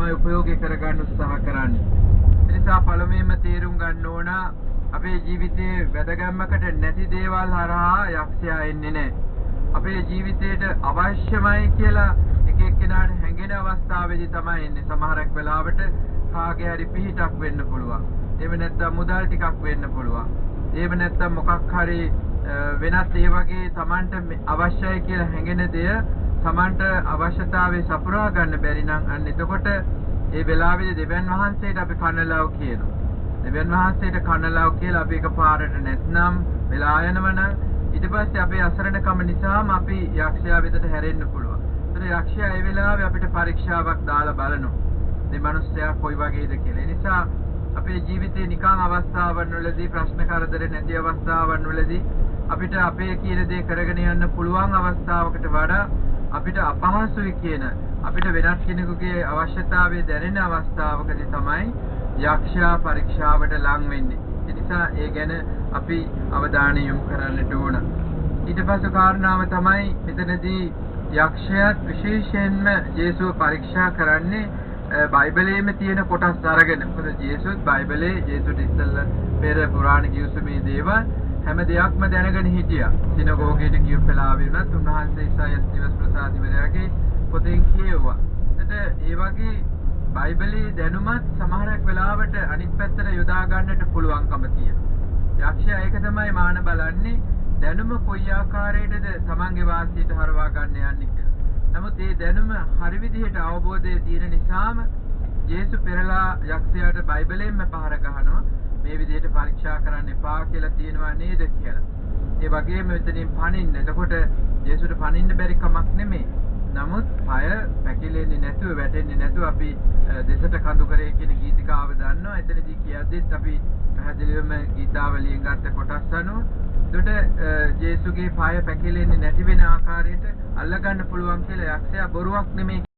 තමයි උපයෝගී කරගන්න උත්සාහ කරන්නේ. ඒ නිසා පළමුවෙන්ම තේරුම් ගන්න ඕන අපේ ජීවිතයේ වැදගත්මකට නැති දේවල් හරහා යක්ෂයා එන්නේ නැහැ. අපේ ජීවිතේට අවශ්‍යමයි කියලා එක එක්කෙනාට හැඟෙන අවස්ථාවේදී තමයි එන්නේ. සමහරක් වෙලාවට කාගේ හරි පිහිටක් වෙන්න පුළුවන්. එහෙම නැත්නම් මුදල් ටිකක් වෙන්න පුළුවන්. එහෙම නැත්නම් මොකක් හරි වෙනත් ඒ වගේ Tamanට අවශ්‍යයි කියලා හැඟෙන දේ Tamanට අවශ්‍යතාවය සපුරා ගන්න බැරි නම් අන්න එතකොට ඒ වෙලාවේදී දෙවියන් වහන්සේට අපි කනලව් කියනවා. දෙවියන් වහන්සේට කනලව් කියලා අපි එකපාරට නැත්නම් වෙලා යනවනම් ඊට පස්සේ අපේ අසරණකම නිසාම අපි යක්ෂයා වෙතට හැරෙන්න පුළුවන්. ඒතර යක්ෂයා ඒ වෙලාවේ අපිට පරීක්ෂාවක් දාලා බලනවා. මේ මිනිස්සයා කොයි වගේද කියලා. ඒ නිසා අපේ ජීවිතේ නිකන් අවස්ථාවන් වලදී ප්‍රශ්න කරදර නැති අවස්ථාවන් වලදී අපිට අපේ කියන දේ කරගෙන යන්න පුළුවන් අවස්ථාවකට වඩා අපිට අපහසුයි කියන අපිට වෙනත් කෙනෙකුගේ අවශ්‍යතාවය දැනෙන අවස්ථාවකදී තමයි යක්ෂයා පරීක්ෂාවට ලං වෙන්නේ. ඒ නිසා ඒ ගැන අපි අවධානය යොමු කරන්නට ඕන. ඊට පස්සේ කාරණාව තමයි මෙතනදී යක්ෂයාත් විශේෂයෙන්ම යේසුව පරීක්ෂා කරන්නේ බයිබලයේම තියෙන කොටස් අරගෙන. මොකද යේසුත් බයිබලයේ යේසුට ඉස්සෙල්ලා පෙර පුරාණ කිව්සුමේ දේවල් හැම දෙයක්ම දැනගෙන හිටියා. සිනගෝගේට ගිය වෙලාවෙ වුණත් උන්වහන්සේ ඉසායස් දිවස් ප්‍රසාදිවරයාගේ පොතෙන් කියවුවා. එතකොට ඒ වගේ බයිබලයේ දැනුමත් සමහරක් වෙලාවට අනිත් පැත්තට යොදා ගන්නට පුළුවන්කම තියෙනවා. යක්ෂයා ඒක තමයි මාන බලන්නේ දැනුම කොයි ආකාරයකටද තමන්ගේ වාසියට හරවා ගන්න යන්නේ කියලා. නමුත් මේ දැනුම හරි විදිහට අවබෝධය තියෙන නිසාම යේසු පෙරලා යක්ෂයාට බයිබලයෙන්ම පහර ගහනවා මේ විදිහට පරීක්ෂා කරන්න එපා කියලා තියෙනවා නේද කියලා. ඒ වගේම මෙතනින් පණින්න. එතකොට යේසුට පණින්න බැරි කමක් නෙමෙයි. නමුත් පය පැකිලෙන්නේ නැතුව වැටෙන්නේ නැතුව අපි දෙසට කඳු කරේ කියන ගීතිකාව දන්නවා. එතනදී කියද්දිත් අපි පැහැදිලිවම ගීතාවලියෙන් ගත්ත කොටස් අනුව එතකොට යේසුගේ පය පැකිලෙන්නේ නැති වෙන ආකාරයට අල්ලගන්න පුළුවන් කියලා යක්ෂයා බොරුවක් නෙමෙයි